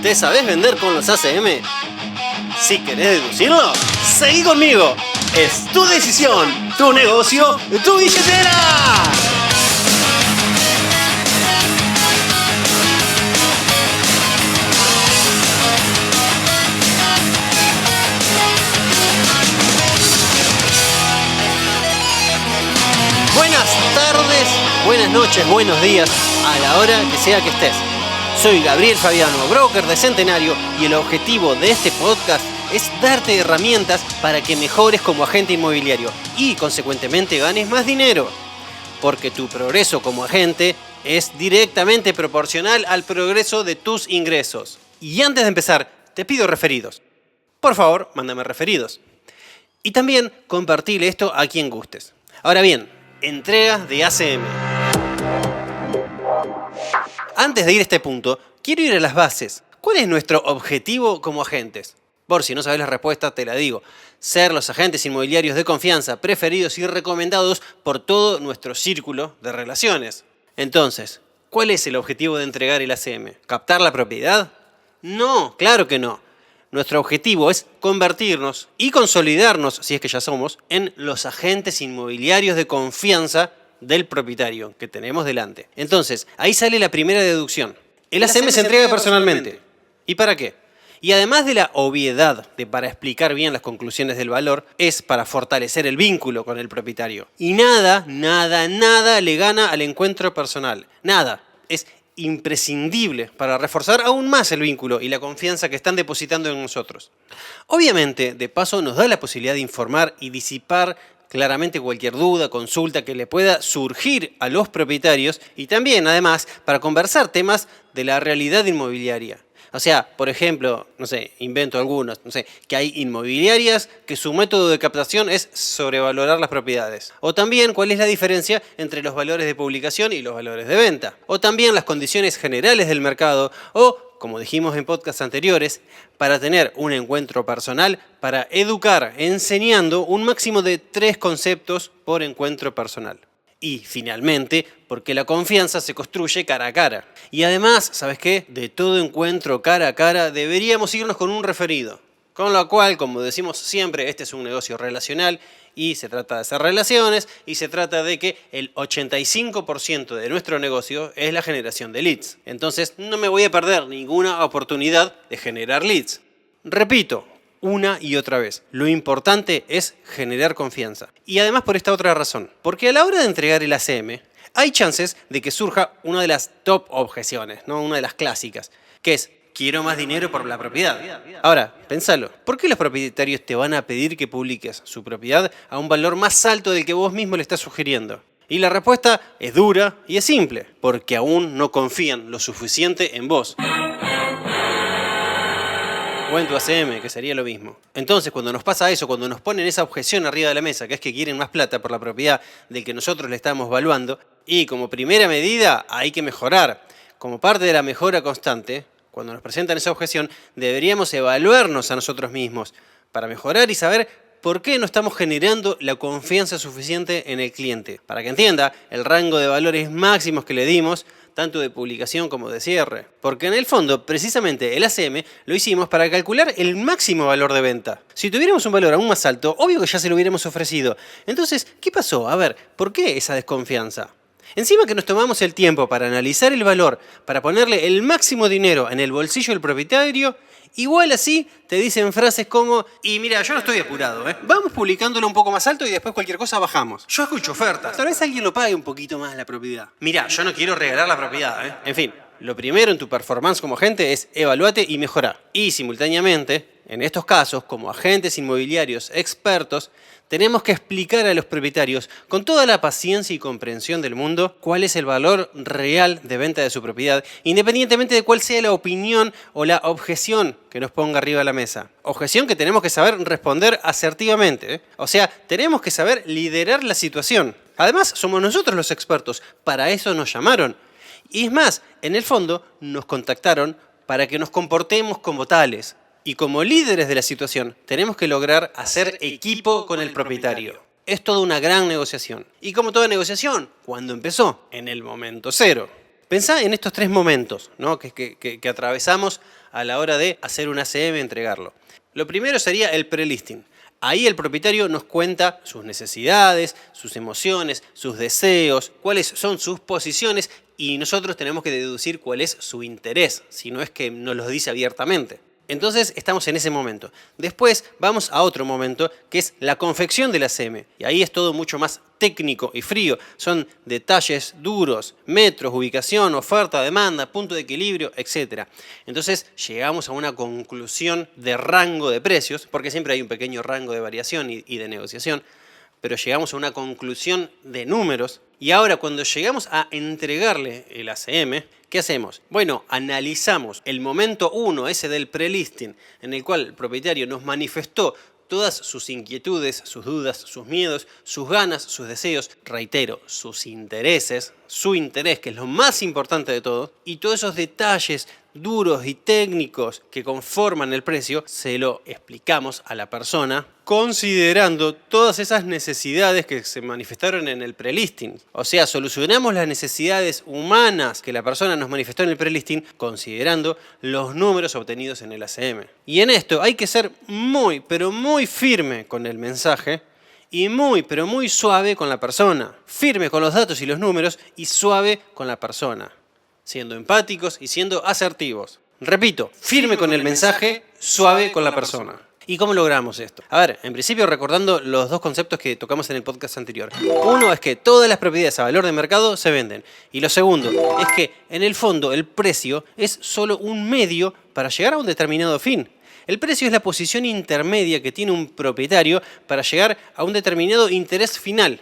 ¿Te sabés vender con los ACM? Si querés deducirlo, seguí conmigo. Es tu decisión, tu negocio, tu billetera. Buenas tardes, buenas noches, buenos días, a la hora que sea que estés. Soy Gabriel Fabiano, broker de Centenario, y el objetivo de este podcast es darte herramientas para que mejores como agente inmobiliario y, consecuentemente, ganes más dinero. Porque tu progreso como agente es directamente proporcional al progreso de tus ingresos. Y antes de empezar, te pido referidos. Por favor, mándame referidos. Y también compartile esto a quien gustes. Ahora bien, entregas de ACM. Antes de ir a este punto, quiero ir a las bases. ¿Cuál es nuestro objetivo como agentes? Por si no sabes la respuesta, te la digo. Ser los agentes inmobiliarios de confianza, preferidos y recomendados por todo nuestro círculo de relaciones. Entonces, ¿cuál es el objetivo de entregar el ACM? ¿Captar la propiedad? No, claro que no. Nuestro objetivo es convertirnos y consolidarnos, si es que ya somos, en los agentes inmobiliarios de confianza del propietario que tenemos delante. Entonces, ahí sale la primera deducción. El ACM se entrega personalmente. ¿Y para qué? Y además de la obviedad de para explicar bien las conclusiones del valor, es para fortalecer el vínculo con el propietario. Y nada le gana al encuentro personal. Nada. Es imprescindible para reforzar aún más el vínculo y la confianza que están depositando en nosotros. Obviamente, de paso, nos da la posibilidad de informar y disipar claramente cualquier duda, consulta que le pueda surgir a los propietarios y también, además, para conversar temas de la realidad inmobiliaria. O sea, por ejemplo, invento algunos, que hay inmobiliarias que su método de captación es sobrevalorar las propiedades. O también cuál es la diferencia entre los valores de publicación y los valores de venta. O también las condiciones generales del mercado. O, como dijimos en podcasts anteriores, para tener un encuentro personal, para educar enseñando un máximo de 3 conceptos por encuentro personal. Y, finalmente, porque la confianza se construye cara a cara. Y además, ¿sabes qué? De todo encuentro cara a cara deberíamos irnos con un referido. Con lo cual, como decimos siempre, este es un negocio relacional y se trata de hacer relaciones y se trata de que el 85% de nuestro negocio es la generación de leads. Entonces, no me voy a perder ninguna oportunidad de generar leads. Repito, una y otra vez. Lo importante es generar confianza. Y además por esta otra razón. Porque a la hora de entregar el ACM, hay chances de que surja una de las top objeciones, ¿no? Una de las clásicas, que es: quiero más dinero por la propiedad. Ahora, pensalo. ¿Por qué los propietarios te van a pedir que publiques su propiedad a un valor más alto del que vos mismo le estás sugiriendo? Y la respuesta es dura y es simple. Porque aún no confían lo suficiente en vos. O en tu ACM, que sería lo mismo. Entonces, cuando nos pasa eso, cuando nos ponen esa objeción arriba de la mesa, que es que quieren más plata por la propiedad del que nosotros le estamos valuando, y como primera medida hay que mejorar. Como parte de la mejora constante, cuando nos presentan esa objeción, deberíamos evaluarnos a nosotros mismos para mejorar y saber por qué no estamos generando la confianza suficiente en el cliente. Para que entienda el rango de valores máximos que le dimos, tanto de publicación como de cierre. Porque en el fondo, precisamente el ACM lo hicimos para calcular el máximo valor de venta. Si tuviéramos un valor aún más alto, obvio que ya se lo hubiéramos ofrecido. Entonces, ¿qué pasó? A ver, ¿por qué esa desconfianza? Encima que nos tomamos el tiempo para analizar el valor, para ponerle el máximo dinero en el bolsillo del propietario, igual así te dicen frases como: y mira, yo no estoy apurado, vamos publicándolo un poco más alto y después cualquier cosa bajamos. Yo escucho ofertas. Tal vez alguien lo pague un poquito más la propiedad. Mira, yo no quiero regalar la propiedad, En fin, lo primero en tu performance como agente es evaluate y mejorar. Y simultáneamente, en estos casos, como agentes inmobiliarios expertos, tenemos que explicar a los propietarios con toda la paciencia y comprensión del mundo cuál es el valor real de venta de su propiedad, independientemente de cuál sea la opinión o la objeción que nos ponga arriba de la mesa. Objeción que tenemos que saber responder asertivamente, O sea, tenemos que saber liderar la situación. Además, somos nosotros los expertos, para eso nos llamaron. Y es más, en el fondo nos contactaron para que nos comportemos como tales. Y como líderes de la situación, tenemos que lograr hacer equipo con el propietario. Es toda una gran negociación. Y como toda negociación, ¿cuándo empezó? En el momento cero. Pensá en estos 3 momentos, ¿no? que atravesamos a la hora de hacer un ACM y entregarlo. Lo primero sería el pre-listing. Ahí el propietario nos cuenta sus necesidades, sus emociones, sus deseos, cuáles son sus posiciones y nosotros tenemos que deducir cuál es su interés, si no es que nos lo dice abiertamente. Entonces estamos en ese momento. Después vamos a otro momento que es la confección del ACM. Y ahí es todo mucho más técnico y frío. Son detalles duros, metros, ubicación, oferta, demanda, punto de equilibrio, etc. Entonces llegamos a una conclusión de rango de precios, porque siempre hay un pequeño rango de variación y de negociación, pero llegamos a una conclusión de números. Y ahora cuando llegamos a entregarle el ACM, ¿qué hacemos? Bueno, analizamos el momento 1, ese del pre-listing, en el cual el propietario nos manifestó todas sus inquietudes, sus dudas, sus miedos, sus ganas, sus deseos, reitero, sus intereses, su interés, que es lo más importante de todo, y todos esos detalles duros y técnicos que conforman el precio, se lo explicamos a la persona considerando todas esas necesidades que se manifestaron en el prelisting. O sea, solucionamos las necesidades humanas que la persona nos manifestó en el prelisting considerando los números obtenidos en el ACM. Y en esto hay que ser muy, pero muy firme con el mensaje y muy, pero muy suave con la persona. Firme con los datos y los números y suave con la persona. Siendo empáticos y siendo asertivos. Repito, firme con el mensaje, suave con la persona. ¿Y cómo logramos esto? A ver, en principio recordando los 2 conceptos que tocamos en el podcast anterior. Uno es que todas las propiedades a valor de mercado se venden. Y lo segundo es que en el fondo el precio es solo un medio para llegar a un determinado fin. El precio es la posición intermedia que tiene un propietario para llegar a un determinado interés final.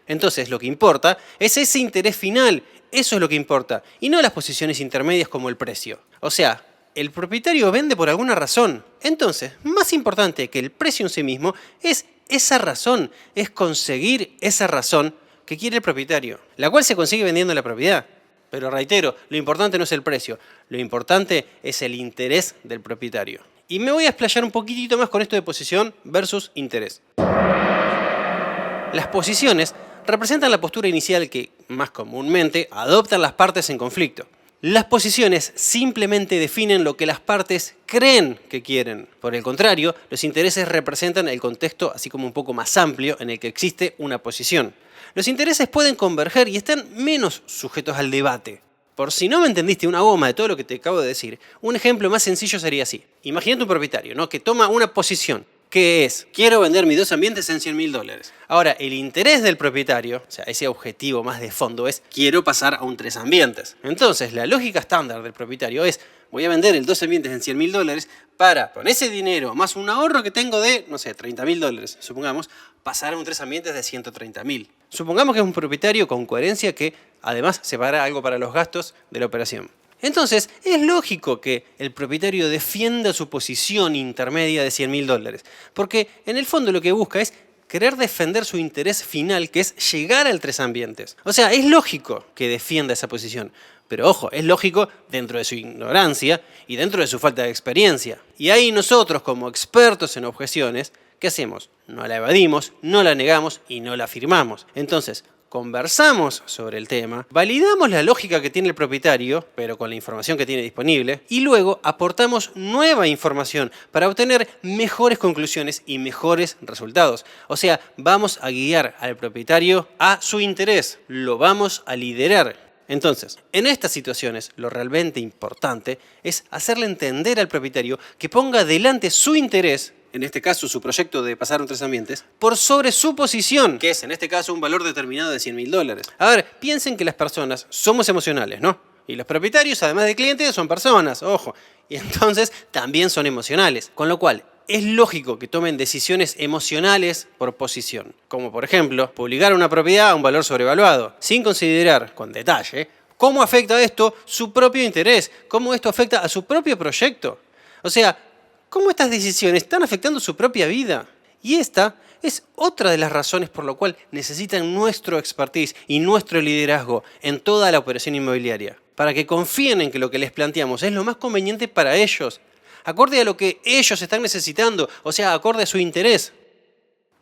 Entonces lo que importa es ese interés final. Eso es lo que importa, y no las posiciones intermedias como el precio. O sea, el propietario vende por alguna razón. Entonces, más importante que el precio en sí mismo es esa razón, es conseguir esa razón que quiere el propietario, la cual se consigue vendiendo la propiedad. Pero reitero, lo importante no es el precio, lo importante es el interés del propietario. Y me voy a explayar un poquitito más con esto de posición versus interés. Las posiciones representan la postura inicial que, más comúnmente, adoptan las partes en conflicto. Las posiciones simplemente definen lo que las partes creen que quieren. Por el contrario, los intereses representan el contexto, así como un poco más amplio, en el que existe una posición. Los intereses pueden converger y están menos sujetos al debate. Por si no me entendiste una goma de todo lo que te acabo de decir, un ejemplo más sencillo sería así. Imagínate un propietario, ¿no?, que toma una posición. ¿Qué es? Quiero vender mis 2 ambientes en $100.000. Ahora, el interés del propietario, o sea, ese objetivo más de fondo es quiero pasar a un 3 ambientes. Entonces, la lógica estándar del propietario es voy a vender el 2 ambientes en $100.000 para, con ese dinero, más un ahorro que tengo de, no sé, $30.000, supongamos, pasar a un 3 ambientes de $130.000. Supongamos que es un propietario con coherencia que, además, separa algo para los gastos de la operación. Entonces, es lógico que el propietario defienda su posición intermedia de $100.000, porque en el fondo lo que busca es querer defender su interés final, que es llegar al 3 ambientes. O sea, es lógico que defienda esa posición, pero ojo, es lógico dentro de su ignorancia y dentro de su falta de experiencia. Y ahí nosotros, como expertos en objeciones, ¿qué hacemos? No la evadimos, no la negamos y no la afirmamos. Entonces, conversamos sobre el tema, validamos la lógica que tiene el propietario, pero con la información que tiene disponible, y luego aportamos nueva información para obtener mejores conclusiones y mejores resultados. O sea, vamos a guiar al propietario a su interés, lo vamos a liderar. Entonces, en estas situaciones, lo realmente importante es hacerle entender al propietario que ponga delante su interés, en este caso su proyecto de pasar a un 3 ambientes, por sobre su posición, que es en este caso un valor determinado de $100.000. A ver, piensen que las personas somos emocionales, ¿no? Y los propietarios, además de clientes, son personas, ojo. Y entonces también son emocionales. Con lo cual, es lógico que tomen decisiones emocionales por posición. Como por ejemplo, publicar una propiedad a un valor sobrevaluado, sin considerar con detalle cómo afecta esto su propio interés, cómo esto afecta a su propio proyecto. O sea, cómo estas decisiones están afectando su propia vida. Y esta es otra de las razones por la cual necesitan nuestro expertise y nuestro liderazgo en toda la operación inmobiliaria. Para que confíen en que lo que les planteamos es lo más conveniente para ellos, acorde a lo que ellos están necesitando, o sea, acorde a su interés.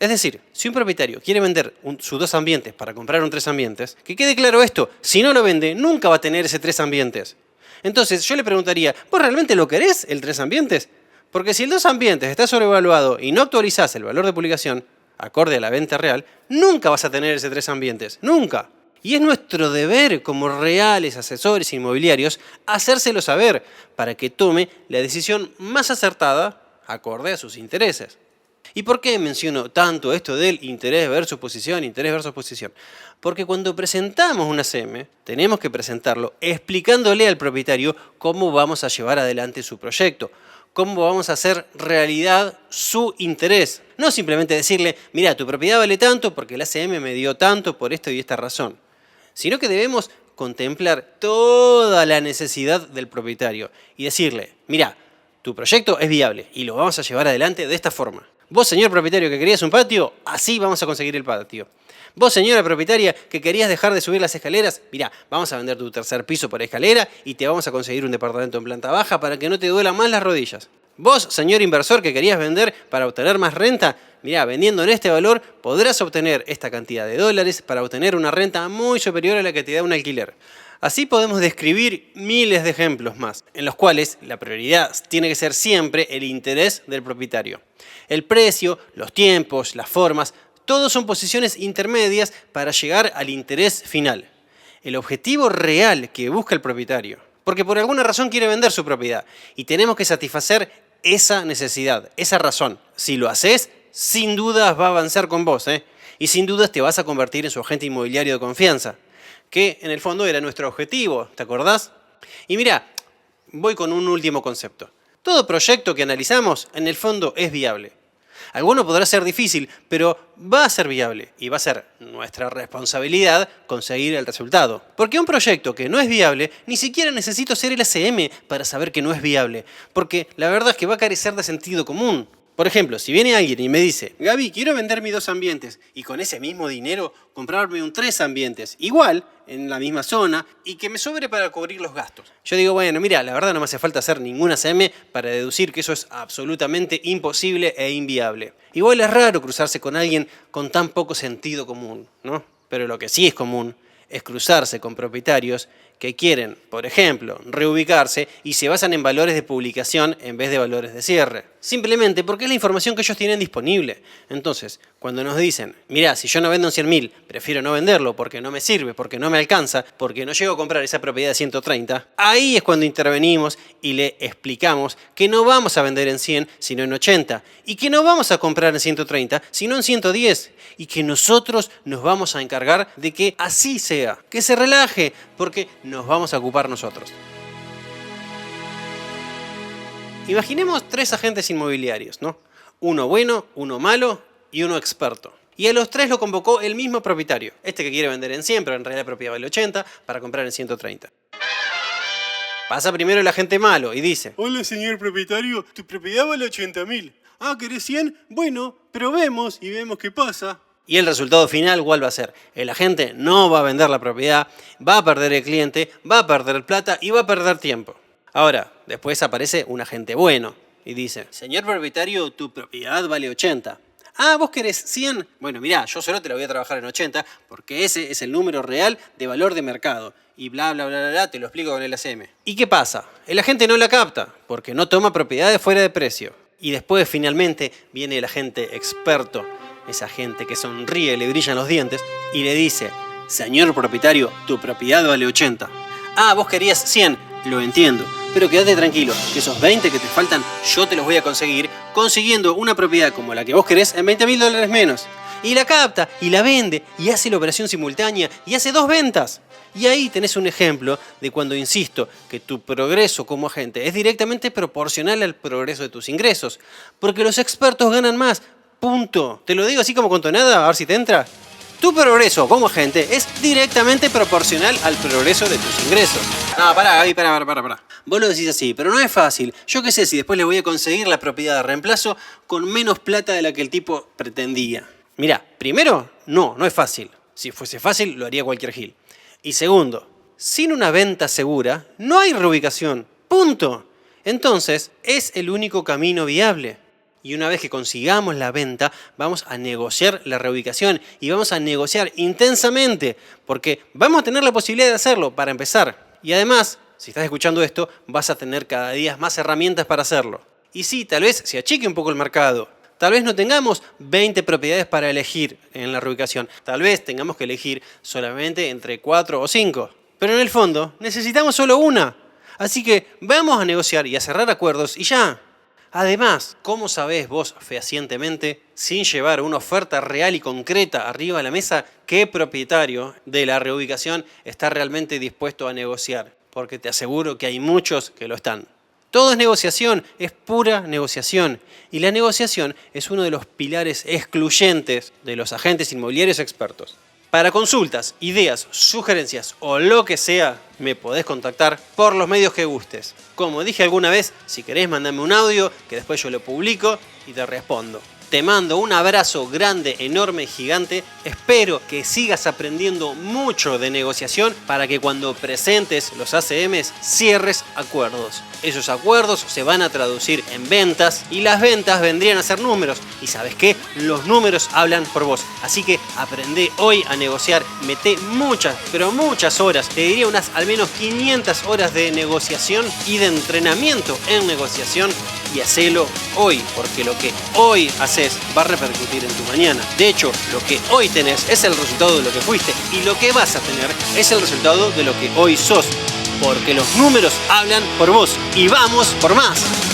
Es decir, si un propietario quiere vender sus 2 ambientes para comprar un 3 ambientes, que quede claro esto, si no lo vende, nunca va a tener ese 3 ambientes. Entonces yo le preguntaría, ¿vos realmente lo querés, el 3 ambientes? Porque si el 2 ambientes está sobrevaluado y no actualizás el valor de publicación, acorde a la venta real, nunca vas a tener ese 3 ambientes, nunca. Y es nuestro deber como reales asesores inmobiliarios hacérselo saber para que tome la decisión más acertada acorde a sus intereses. ¿Y por qué menciono tanto esto del interés versus posición, interés versus posición? Porque cuando presentamos una CM, tenemos que presentarlo explicándole al propietario cómo vamos a llevar adelante su proyecto, cómo vamos a hacer realidad su interés. No simplemente decirle, mira, tu propiedad vale tanto porque la CM me dio tanto por esto y esta razón, sino que debemos contemplar toda la necesidad del propietario y decirle, mira, tu proyecto es viable y lo vamos a llevar adelante de esta forma. Vos, señor propietario, que querías un patio, así vamos a conseguir el patio. Vos, señora propietaria, que querías dejar de subir las escaleras, mirá, vamos a vender tu 3er piso por escalera y te vamos a conseguir un departamento en planta baja para que no te duelan más las rodillas. Vos, señor inversor, que querías vender para obtener más renta, mirá, vendiendo en este valor podrás obtener esta cantidad de dólares para obtener una renta muy superior a la que te da un alquiler. Así podemos describir miles de ejemplos más, en los cuales la prioridad tiene que ser siempre el interés del propietario. El precio, los tiempos, las formas, todos son posiciones intermedias para llegar al interés final. El objetivo real que busca el propietario, porque por alguna razón quiere vender su propiedad y tenemos que satisfacer esa necesidad, esa razón. Si lo haces, sin dudas va a avanzar con vos, y sin dudas te vas a convertir en su agente inmobiliario de confianza, que en el fondo era nuestro objetivo, ¿te acordás? Y mirá, voy con un último concepto. Todo proyecto que analizamos, en el fondo, es viable. Alguno podrá ser difícil, pero va a ser viable y va a ser nuestra responsabilidad conseguir el resultado. Porque un proyecto que no es viable, ni siquiera necesito ser el ACM para saber que no es viable, porque la verdad es que va a carecer de sentido común. Por ejemplo, si viene alguien y me dice, Gaby, quiero vender mis 2 ambientes y con ese mismo dinero comprarme un 3 ambientes, igual, en la misma zona, y que me sobre para cubrir los gastos. Yo digo, bueno, mira, la verdad no me hace falta hacer ninguna CM para deducir que eso es absolutamente imposible e inviable. Igual es raro cruzarse con alguien con tan poco sentido común, ¿no? Pero lo que sí es común es cruzarse con propietarios que quieren, por ejemplo, reubicarse y se basan en valores de publicación en vez de valores de cierre. Simplemente porque es la información que ellos tienen disponible. Entonces, cuando nos dicen, mirá, si yo no vendo en 100.000, prefiero no venderlo porque no me sirve, porque no me alcanza, porque no llego a comprar esa propiedad de 130, ahí es cuando intervenimos y le explicamos que no vamos a vender en 100, sino en 80, y que no vamos a comprar en 130, sino en 110, y que nosotros nos vamos a encargar de que así sea, que se relaje, porque nos vamos a ocupar nosotros. Imaginemos 3 agentes inmobiliarios, ¿no? Uno bueno, uno malo y uno experto. Y a los 3 lo convocó el mismo propietario. Este que quiere vender en 100, pero en realidad la propiedad vale 80, para comprar en 130. Pasa primero el agente malo y dice, hola señor propietario, tu propiedad vale 80.000. Ah, ¿querés 100? Bueno, probemos y vemos qué pasa. Y el resultado final, ¿cuál va a ser? El agente no va a vender la propiedad, va a perder el cliente, va a perder plata y va a perder tiempo. Ahora, después aparece un agente bueno y dice, señor propietario, tu propiedad vale 80. Ah, ¿vos querés 100? Bueno, mirá, yo solo te la voy a trabajar en 80 porque ese es el número real de valor de mercado. Y bla, bla, bla, bla, bla, te lo explico con el ACM. ¿Y qué pasa? El agente no la capta porque no toma propiedades fuera de precio. Y después, finalmente, viene el agente experto, esa gente que sonríe, le brillan los dientes, y le dice, señor propietario, tu propiedad vale 80. Ah, vos querías 100, lo entiendo, pero quédate tranquilo, que esos 20 que te faltan yo te los voy a conseguir consiguiendo una propiedad como la que vos querés en $20.000 menos. Y la capta, y la vende, y hace la operación simultánea, y hace 2 ventas. Y ahí tenés un ejemplo de cuando insisto que tu progreso como agente es directamente proporcional al progreso de tus ingresos. Porque los expertos ganan más. Punto. Te lo digo así como con tonada, a ver si te entra. Tu progreso como agente es directamente proporcional al progreso de tus ingresos. No, pará, Gaby, pará. Vos lo decís así, pero no es fácil. Yo qué sé si después le voy a conseguir la propiedad de reemplazo con menos plata de la que el tipo pretendía. Mirá, primero, no es fácil. Si fuese fácil, lo haría cualquier gil. Y segundo, sin una venta segura, no hay reubicación. Punto. Entonces, es el único camino viable. Y una vez que consigamos la venta, vamos a negociar la reubicación y vamos a negociar intensamente, porque vamos a tener la posibilidad de hacerlo para empezar. Y además, si estás escuchando esto, vas a tener cada día más herramientas para hacerlo. Y sí, tal vez se achique un poco el mercado. Tal vez no tengamos 20 propiedades para elegir en la reubicación. Tal vez tengamos que elegir solamente entre 4 o 5. Pero en el fondo, necesitamos solo una. Así que vamos a negociar y a cerrar acuerdos y ya. Además, ¿cómo sabés vos fehacientemente, sin llevar una oferta real y concreta arriba de la mesa, qué propietario de la reubicación está realmente dispuesto a negociar? Porque te aseguro que hay muchos que lo están. Todo es negociación, es pura negociación. Y la negociación es uno de los pilares excluyentes de los agentes inmobiliarios expertos. Para consultas, ideas, sugerencias o lo que sea, me podés contactar por los medios que gustes. Como dije alguna vez, si querés mandame un audio que después yo lo publico y te respondo. Te mando un abrazo grande, enorme, gigante. Espero que sigas aprendiendo mucho de negociación para que cuando presentes los ACMs cierres acuerdos. Esos acuerdos se van a traducir en ventas y las ventas vendrían a ser números. Y ¿sabes qué? Los números hablan por vos. Así que aprende hoy a negociar. Mete muchas, pero muchas horas. Te diría unas al menos 500 horas de negociación y de entrenamiento en negociación. Y hacelo hoy, porque lo que hoy haces va a repercutir en tu mañana. De hecho, lo que hoy tenés es el resultado de lo que fuiste y lo que vas a tener es el resultado de lo que hoy sos. Porque los números hablan por vos y vamos por más.